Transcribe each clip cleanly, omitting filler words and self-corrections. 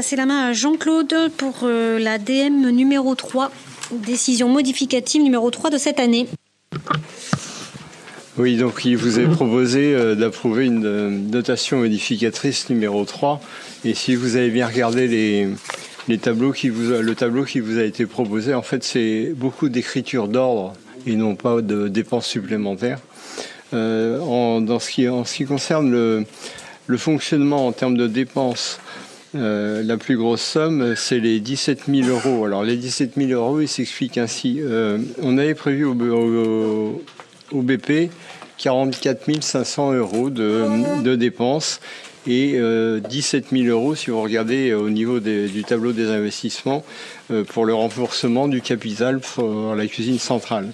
passer la main à Jean-Claude pour la DM numéro 3, décision modificative numéro 3 de cette année. Oui, donc il vous est proposé d'approuver une notation modificatrice numéro 3. Et si vous avez bien regardé le tableau qui vous a été proposé, en fait, c'est beaucoup d'écriture d'ordre et non pas de dépenses supplémentaires. En ce qui concerne le fonctionnement en termes de dépenses, la plus grosse somme, c'est les 17 000 euros. Alors, les 17 000 euros, il s'explique ainsi. On avait prévu au BP 44 500 euros de dépenses et 17 000 euros si vous regardez au niveau du tableau des investissements pour le renforcement du capital pour la cuisine centrale.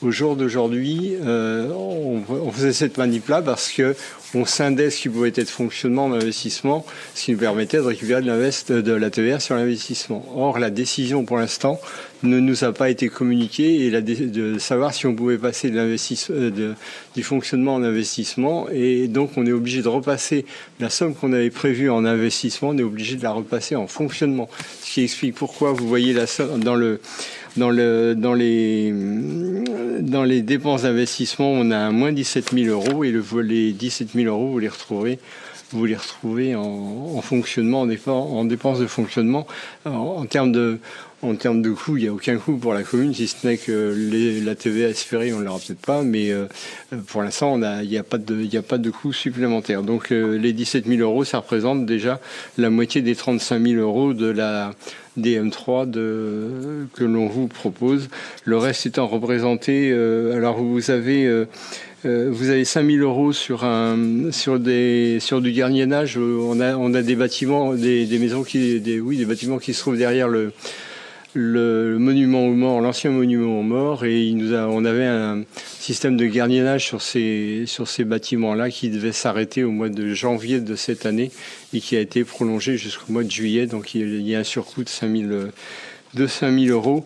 Au jour d'aujourd'hui, on faisait cette manip-là parce qu'on scindait ce qui pouvait être fonctionnement en investissement, ce qui nous permettait de récupérer de la TVA sur l'investissement. Or, la décision pour l'instant ne nous a pas été communiquée et de savoir si on pouvait passer du fonctionnement en investissement. Et donc, on est obligé de repasser la somme qu'on avait prévue en investissement, on est obligé de la repasser en fonctionnement. Ce qui explique pourquoi vous voyez la somme dans les dépenses d'investissement, on a un moins 17 000 euros et les 17 000 euros, vous les retrouvez en fonctionnement, en dépenses de fonctionnement. En termes de coût, il n'y a aucun coût pour la commune, si ce n'est que la TVA espérée, on ne l'aura peut-être pas, mais pour l'instant, il n'y a pas de coût supplémentaire. Donc les 17 000 euros, ça représente déjà la moitié des 35 000 euros de la DM3 que l'on vous propose. Le reste étant représenté, alors vous avez 5 000 euros sur du gardiennage. On a des bâtiments, des bâtiments qui se trouvent derrière le monument aux morts, l'ancien monument aux morts, et on avait un système de gardiennage sur ces bâtiments-là qui devait s'arrêter au mois de janvier de cette année et qui a été prolongé jusqu'au mois de juillet. Donc il y a un surcoût de 5 000 euros.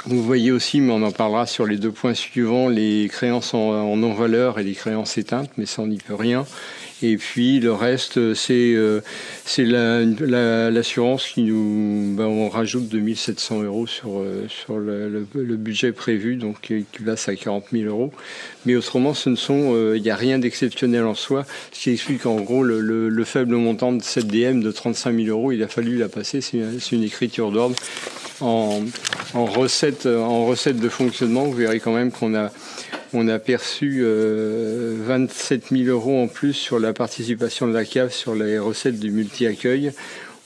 Vous voyez aussi, mais on en parlera sur les 2 points suivants, les créances en non-valeur et les créances éteintes, mais ça on n'y peut rien. Et puis le reste, c'est l'assurance qui on rajoute 2 700 euros sur le budget prévu, donc qui passe à 40 000 euros. Mais autrement, il n'y a rien d'exceptionnel en soi, ce qui explique en gros le faible montant de cette DM de 35 000 euros. Il a fallu la passer, c'est une écriture d'ordre. En recette de fonctionnement, vous verrez quand même qu'on a perçu 27 000 euros en plus sur la participation de la CAF sur les recettes du multi-accueil.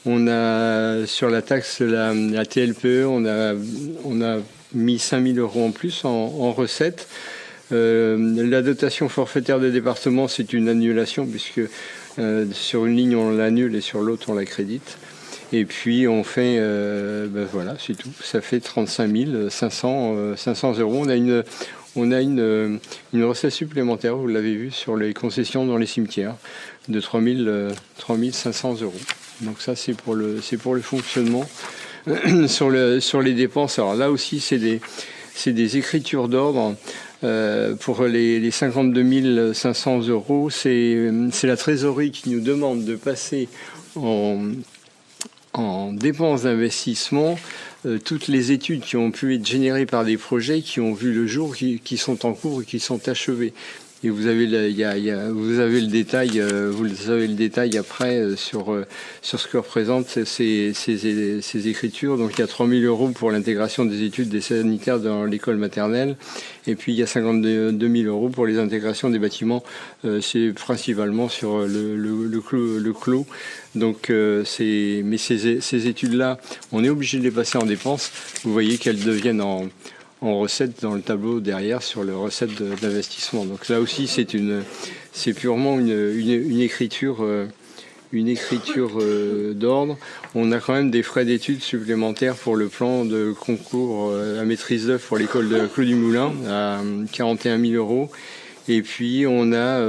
On a sur la taxe, la TLPE, on a mis 5 000 euros en plus en recettes. La dotation forfaitaire des départements, c'est une annulation puisque sur une ligne on l'annule et sur l'autre on l'accrédite. Et puis on fait, voilà, c'est tout. Ça fait 35 500 euros. On a une recette supplémentaire, vous l'avez vu, sur les concessions dans les cimetières, de 3 500 euros. Donc ça, c'est pour le fonctionnement. Sur les dépenses, alors là aussi, c'est des écritures d'ordre. Pour les 52 500 euros, c'est la trésorerie qui nous demande de passer en dépenses d'investissement toutes les études qui ont pu être générées par des projets qui ont vu le jour, qui sont en cours et qui sont achevés. Et vous avez le détail après sur ce que représentent ces écritures. Donc il y a 3 000 euros pour l'intégration des études des sanitaires dans l'école maternelle. Et puis il y a 52 000 euros pour les intégrations des bâtiments. C'est principalement sur le clos. Donc mais ces études-là, on est obligé de les passer en dépenses. Vous voyez qu'elles deviennent en recettes dans le tableau derrière sur les recettes d'investissement. Donc là aussi, c'est purement une écriture d'ordre. On a quand même des frais d'études supplémentaires pour le plan de concours à maîtrise d'œuvre pour l'école de Clos du Moulin à 41 000 euros. Et puis on a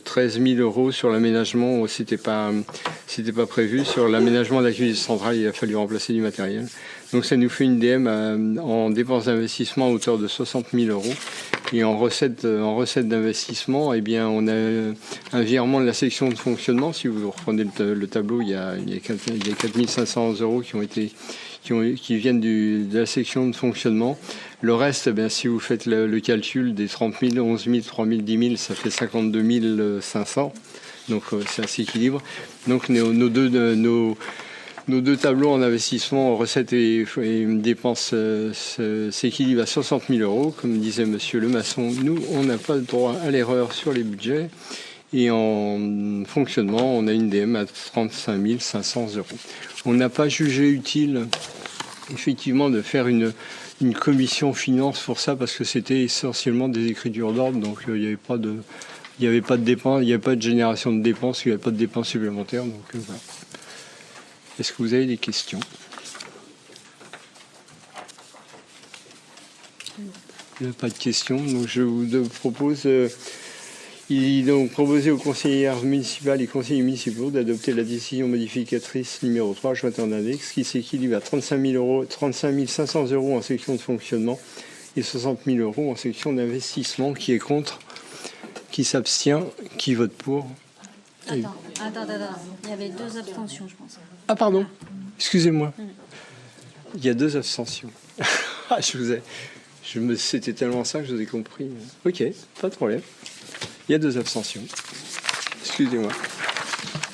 13 000 euros sur l'aménagement, c'était pas prévu, sur l'aménagement de la cuisine centrale, il a fallu remplacer du matériel. Donc ça nous fait une DM en dépenses d'investissement à hauteur de 60 000 euros. Et en recette d'investissement, eh bien, on a un virement de la section de fonctionnement. Si vous reprenez le tableau, il y a 4 500 euros qui viennent de la section de fonctionnement. Le reste, eh bien, si vous faites le calcul des 30 000, 11 000, 3 000, 10 000, ça fait 52 500. Donc ça s'équilibre. Donc nos deux tableaux en investissement, recettes et dépenses s'équilibrent à 60 000 euros. Comme disait Monsieur Lemasson, nous, on n'a pas le droit à l'erreur sur les budgets. Et en fonctionnement, on a une DM à 35 500 euros. On n'a pas jugé utile, effectivement, de faire une commission finance pour ça, parce que c'était essentiellement des écritures d'ordre. Donc il n'y avait pas de dépenses, il n'y avait pas de génération de dépenses, il n'y avait pas de dépenses supplémentaires. Donc voilà. Est-ce que vous avez des questions? Il n'y a pas de questions. Donc je vous propose, il est donc proposé aux conseillères municipales et conseillers municipaux d'adopter la décision modificatrice numéro 3 jointe en index, qui s'équilibre à 35 500 euros en section de fonctionnement et 60 000 euros en section d'investissement. Qui est contre? Qui s'abstient? Qui vote pour? Attends. Il y avait 2 abstentions, je pense. Ah pardon, excusez-moi. Il y a 2 abstentions. C'était tellement ça que je vous ai compris. Ok, pas de problème. Il y a 2 abstentions. Excusez-moi.